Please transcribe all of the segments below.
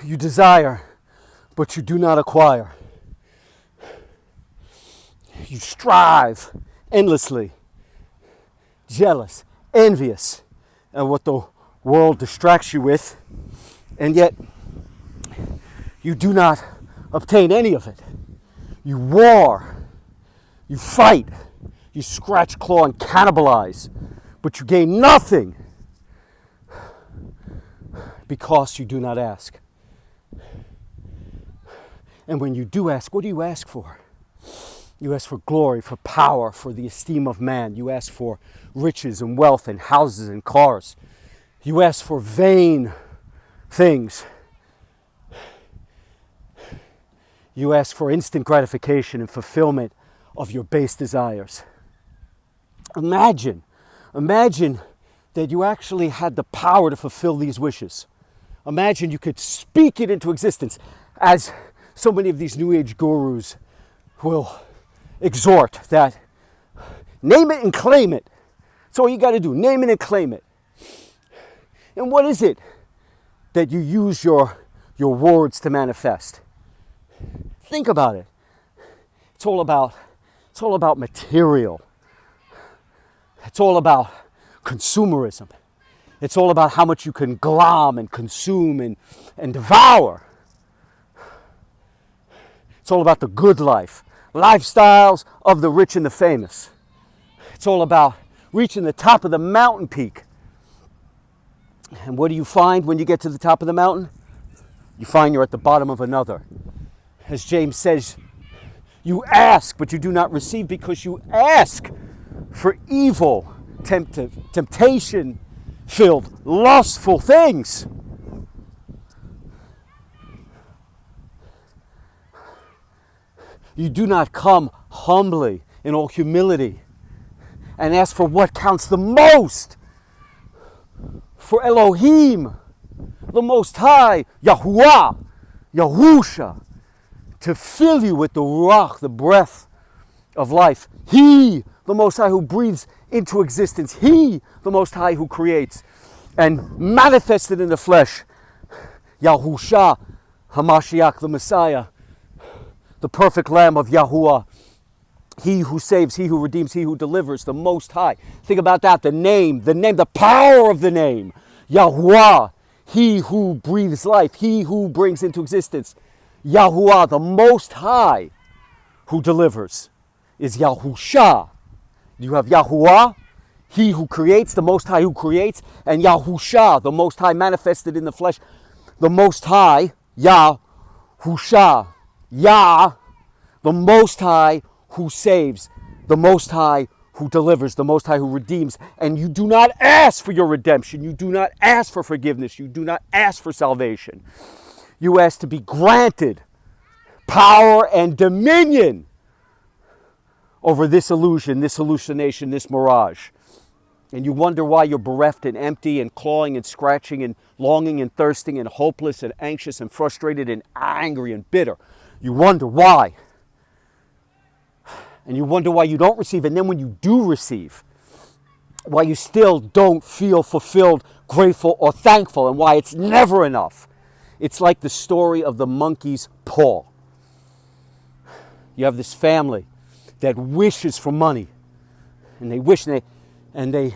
You desire, but you do not acquire. You strive endlessly, jealous, envious at what the world distracts you with, and yet you do not obtain any of it. You war, you fight, you scratch, claw, and cannibalize, but you gain nothing because you do not ask. And when you do ask, what do you ask for? You ask for glory, for power, for the esteem of man. You ask for riches and wealth and houses and cars. You ask for vain things. You ask for instant gratification and fulfillment of your base desires. Imagine that you actually had the power to fulfill these wishes. Imagine you could speak it into existence, as so many of these New Age gurus will exhort that. Name it and claim it. That's all you got to do. Name it and claim it. And what is it that you use your words to manifest? Think about it. It's all about material. It's all about consumerism. It's all about how much you can glom and consume and devour. It's all about the good life, lifestyles of the rich and the famous. It's all about reaching the top of the mountain peak. And what do you find when you get to the top of the mountain? You find you're at the bottom of another. As James says, you ask, but you do not receive because you ask for evil, temptation-filled, lustful things. You do not come humbly in all humility and ask for what counts the most. For Elohim, the Most High, Yahuwah, Yahusha, to fill you with the Ruach, the breath of life. He, the Most High, who breathes into existence. He, the Most High, who creates and manifested in the flesh. Yahusha, Hamashiach, the Messiah, the perfect Lamb of Yahuwah. He who saves, he who redeems, he who delivers, the Most High. Think about that, the name, the power of the name. Yahuwah, he who breathes life, he who brings into existence. Yahuwah, the Most High, who delivers, is Yahusha. You have Yahuwah, he who creates, the Most High who creates, and Yahusha, the Most High manifested in the flesh. The Most High, Yahusha, Yah, the Most High who saves, the Most High who delivers, the Most High who redeems. And you do not ask for your redemption. You do not ask for forgiveness. You do not ask for salvation. You ask to be granted power and dominion over this illusion, this hallucination, this mirage. And you wonder why you're bereft and empty and clawing and scratching and longing and thirsting and hopeless and anxious and frustrated and angry and bitter. You wonder why. And you wonder why you don't receive. And then when you do receive, why you still don't feel fulfilled, grateful, or thankful, and why it's never enough. It's like the story of the monkey's paw. You have this family that wishes for money. And they wish, and they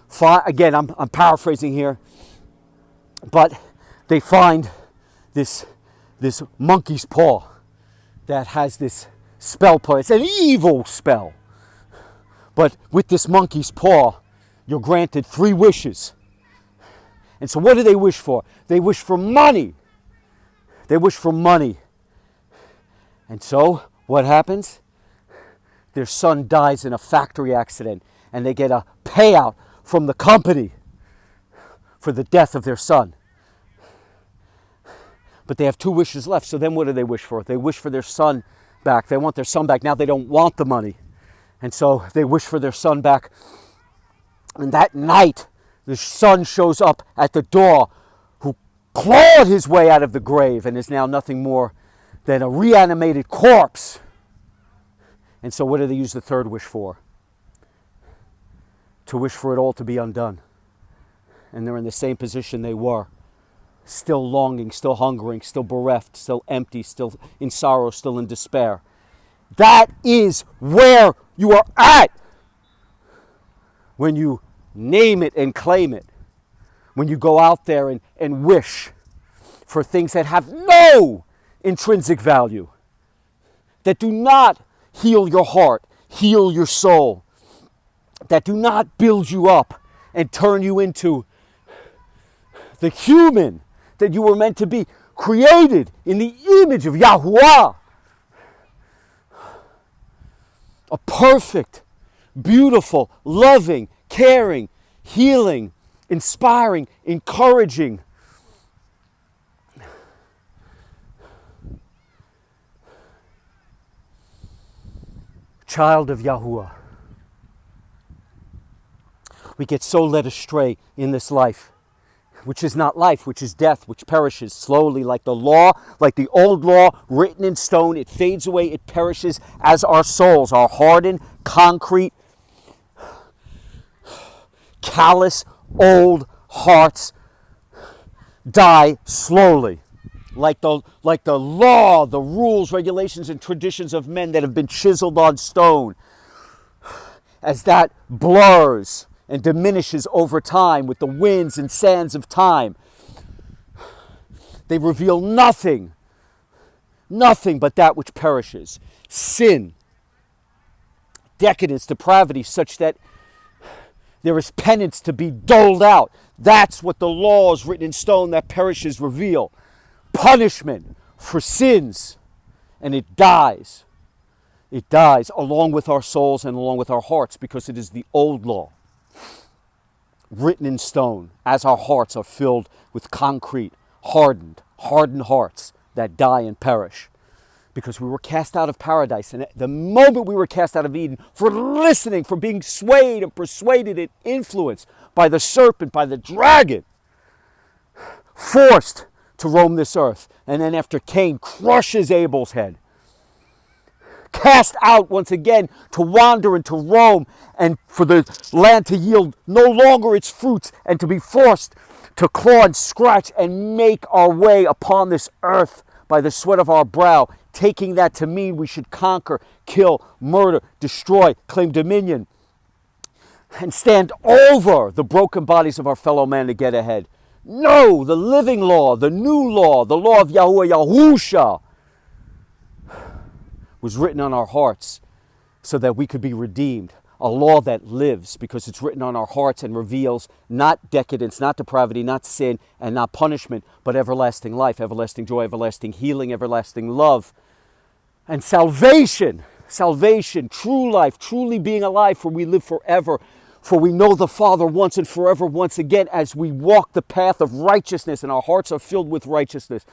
find, again, I'm paraphrasing here, but they find this monkey's paw that has this spell put. It's an evil spell. But with this monkey's paw, you're granted 3 wishes. And so what do they wish for? They wish for money. They wish for money. And so what happens? Their son dies in a factory accident, and they get a payout from the company for the death of their son. But they have 2 wishes left. So then what do they wish for? They wish for their son back. They want their son back. Now they don't want the money. And so they wish for their son back. And that night, the son shows up at the door, who clawed his way out of the grave and is now nothing more than a reanimated corpse. And so what do they use the 3rd wish for? To wish for it all to be undone. And they're in the same position they were still longing, still hungering, still bereft, still empty, still in sorrow, still in despair. That is where you are at when you name it and claim it. When you go out there and wish for things that have no intrinsic value, that do not heal your heart, heal your soul, that do not build you up and turn you into the human that you were meant to be, created in the image of Yahuwah. A perfect, beautiful, loving, caring, healing, inspiring, encouraging, child of Yahuwah. We get so led astray in this life, which is not life, which is death, which perishes slowly like the law, like the old law written in stone. It fades away, it perishes as our souls, our hardened, concrete, callous, old hearts die slowly. Like the law, the rules, regulations, and traditions of men that have been chiseled on stone. As that blurs and diminishes over time with the winds and sands of time, they reveal nothing but that which perishes. Sin, decadence, depravity, such that there is penance to be doled out. That's what the laws written in stone that perishes reveal. Punishment for sins, and it dies. It dies along with our souls and along with our hearts, because it is the old law written in stone as our hearts are filled with concrete, hardened hearts that die and perish. Because we were cast out of paradise, and the moment we were cast out of Eden, for listening, for being swayed and persuaded and influenced by the serpent, by the dragon, forced to roam this earth, and then after Cain crushes Abel's head, cast out once again to wander and to roam, and for the land to yield no longer its fruits, and to be forced to claw and scratch and make our way upon this earth by the sweat of our brow, taking that to mean we should conquer, kill, murder, destroy, claim dominion, and stand over the broken bodies of our fellow man to get ahead. No, the living law, the new law, the law of Yahuwah Yahusha was written on our hearts so that we could be redeemed. A law that lives because it's written on our hearts and reveals not decadence, not depravity, not sin, and not punishment, but everlasting life, everlasting joy, everlasting healing, everlasting love, and salvation. Salvation, true life, truly being alive, for we live forever. For we know the Father once and forever once again as we walk the path of righteousness, and our hearts are filled with righteousness.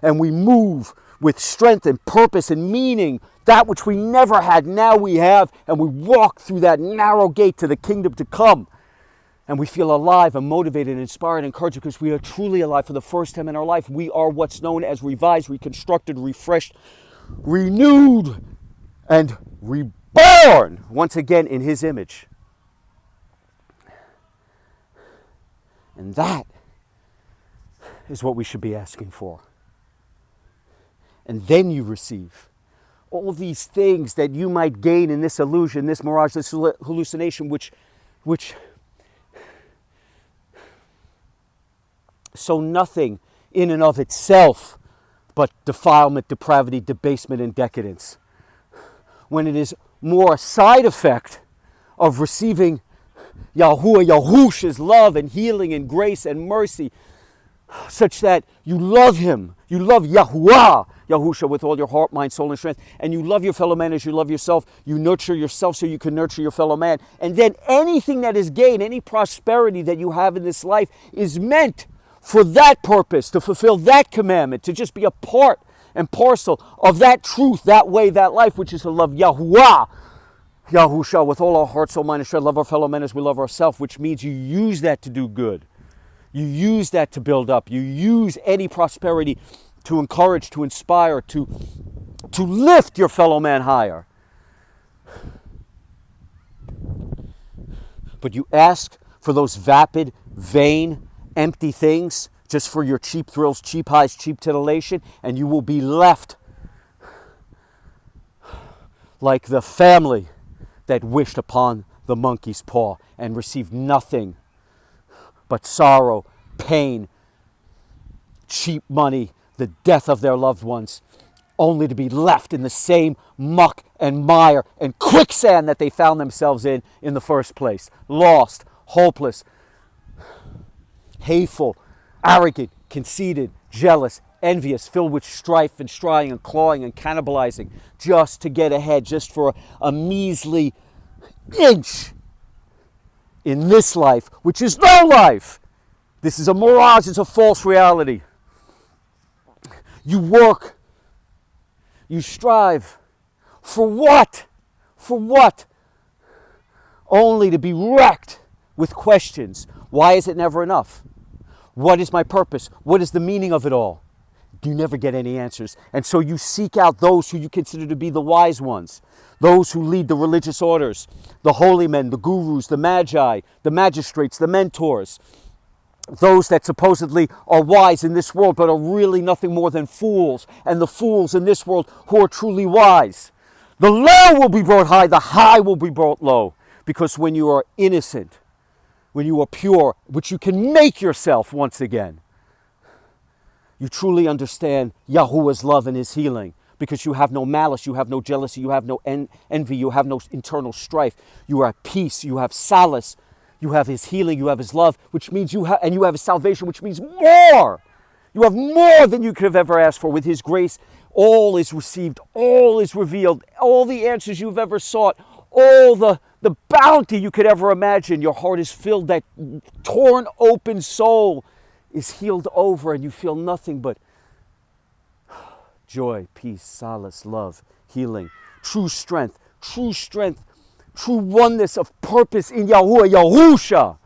And we move with strength and purpose and meaning. That which we never had, now we have. And we walk through that narrow gate to the kingdom to come. And we feel alive and motivated and inspired and encouraged because we are truly alive for the first time in our life. We are what's known as revised, reconstructed, refreshed, renewed, and reborn once again in His image. And that is what we should be asking for. And then you receive all these things that you might gain in this illusion, this mirage, this hallucination, which so nothing in and of itself but defilement, depravity, debasement, and decadence. When it is more a side effect of receiving Yahuwah Yahusha's love and healing and grace and mercy, such that you love Him, you love Yahuwah Yahusha with all your heart, mind, soul, and strength, and you love your fellow man as you love yourself. You nurture yourself so you can nurture your fellow man. And then anything that is gained, any prosperity that you have in this life is meant for that purpose, to fulfill that commandment, to just be a part and parcel of that truth, that way, that life, which is to love Yahuwah Yahusha with all our heart, soul, mind, and strength. Love our fellow men as we love ourselves, which means you use that to do good. You use that to build up. You use any prosperity to encourage, to inspire, to lift your fellow man higher. But you ask for those vapid, vain, empty things just for your cheap thrills, cheap highs, cheap titillation, and you will be left like the family that wished upon the monkey's paw and received nothing but sorrow, pain, cheap money, the death of their loved ones, only to be left in the same muck and mire and quicksand that they found themselves in the first place. Lost, hopeless, hateful, arrogant, conceited, jealous, envious, filled with strife and striving and clawing and cannibalizing just to get ahead, just for a measly inch in this life, which is no life. This is a mirage, it's a false reality. You work, you strive. For what? For what? Only to be wrecked with questions. Why is it never enough? What is my purpose? What is the meaning of it all? You never get any answers. And so you seek out those who you consider to be the wise ones, those who lead the religious orders, the holy men, the gurus, the magi, the magistrates, the mentors, those that supposedly are wise in this world but are really nothing more than fools, and the fools in this world who are truly wise. The low will be brought high, the high will be brought low, because when you are innocent, when you are pure, which you can make yourself once again, you truly understand Yahuwah's love and his healing, because you have no malice, you have no jealousy, you have no envy, you have no internal strife. You are at peace, you have solace, you have his healing, you have his love, which means you have his salvation, which means more. You have more than you could have ever asked for. With his grace, all is received, all is revealed, all the answers you've ever sought, all the bounty you could ever imagine. Your heart is filled, that torn open soul is healed over, and you feel nothing but joy, peace, solace, love, healing, true strength, true oneness of purpose in Yahuwah, Yahusha.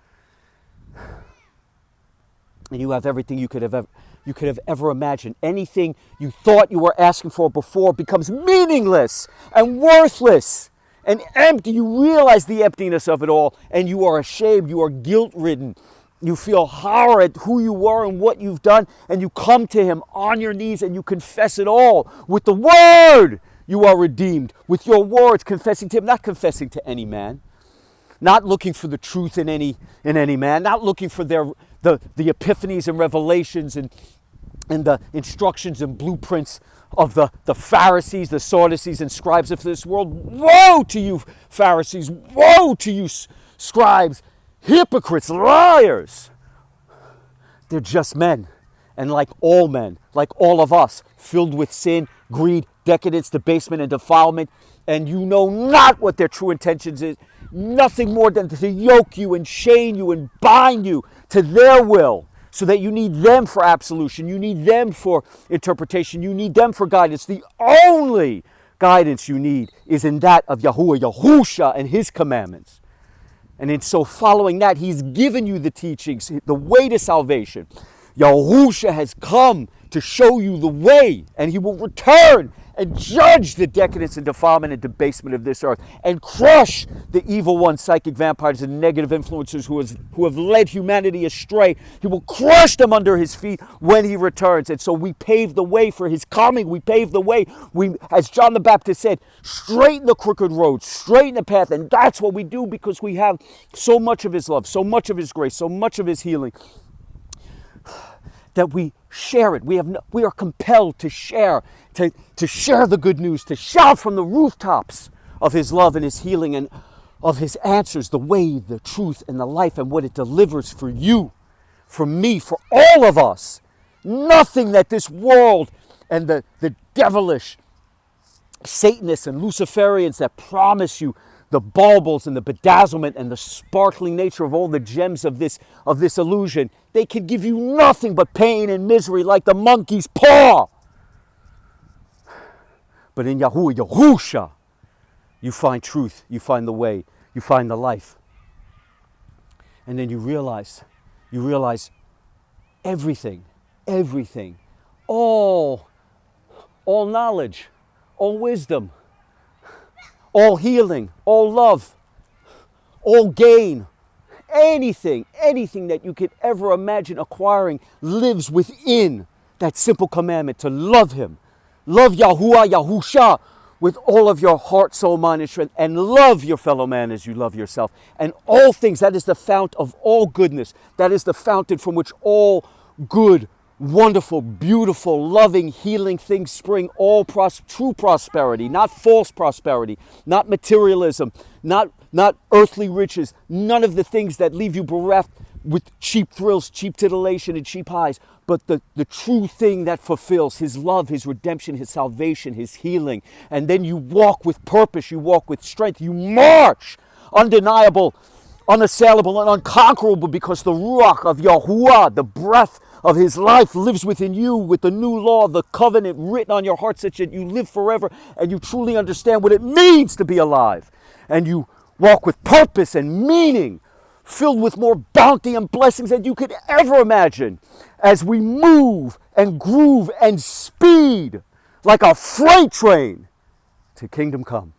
And you have everything you could have ever imagined. Anything you thought you were asking for before becomes meaningless and worthless and empty. You realize the emptiness of it all, and you are ashamed, you are guilt-ridden. You feel horror at who you were and what you've done, and you come to him on your knees and you confess it all with the word. You are redeemed with your words, confessing to him, not confessing to any man, not looking for the truth in any man, not looking for the epiphanies and revelations and the instructions and blueprints of the Pharisees, the Sadducees and scribes of this world. Woe to you, Pharisees! Woe to you, scribes! Hypocrites, liars! They're just men, and like all men, like all of us, filled with sin, greed, decadence, debasement, and defilement, and you know not what their true intentions is. Nothing more than to yoke you and chain you and bind you to their will, so that you need them for absolution, you need them for interpretation, you need them for guidance. The only guidance you need is in that of Yahuwah, Yahusha, and his commandments. And in so following that, he's given you the teachings, the way to salvation. Yahusha has come to show you the way, and he will return and judge the decadence and defilement and debasement of this earth, and crush the evil ones, psychic vampires and negative influencers who have led humanity astray. He will crush them under his feet when he returns. And so we pave the way for his coming. We pave the way. We, as John the Baptist said, straighten the crooked road, straighten the path. And that's what we do, because we have so much of his love, so much of his grace, so much of his healing, that we share it. We are compelled to share, to share the good news, to shout from the rooftops of his love and his healing and of his answers, the way, the truth, and the life, and what it delivers for you, for me, for all of us. Nothing that this world and the devilish Satanists and Luciferians that promise you the baubles and the bedazzlement and the sparkling nature of all the gems of this illusion, they can give you nothing but pain and misery, like the monkey's paw. But in Yahuwah, Yahusha, you find truth, you find the way, you find the life. And then you realize everything, all knowledge, all wisdom, all healing, all love, all gain, anything that you could ever imagine acquiring lives within that simple commandment to love him. Love Yahuwah, Yahusha, with all of your heart, soul, mind, and strength, and love your fellow man as you love yourself. And all things, that is the fount of all goodness. That is the fountain from which all good, wonderful, beautiful, loving, healing things spring. All true prosperity, not false prosperity, not materialism, not earthly riches, none of the things that leave you bereft with cheap thrills, cheap titillation, and cheap highs, but the true thing that fulfills his love, his redemption, his salvation, his healing. And then you walk with purpose, you walk with strength, you march undeniable, unassailable, and unconquerable, because the Ruach of Yahuwah, the breath of his life, lives within you with the new law, the covenant written on your heart, such that you live forever and you truly understand what it means to be alive. And you walk with purpose and meaning, filled with more bounty and blessings than you could ever imagine, as we move and groove and speed like a freight train to kingdom come.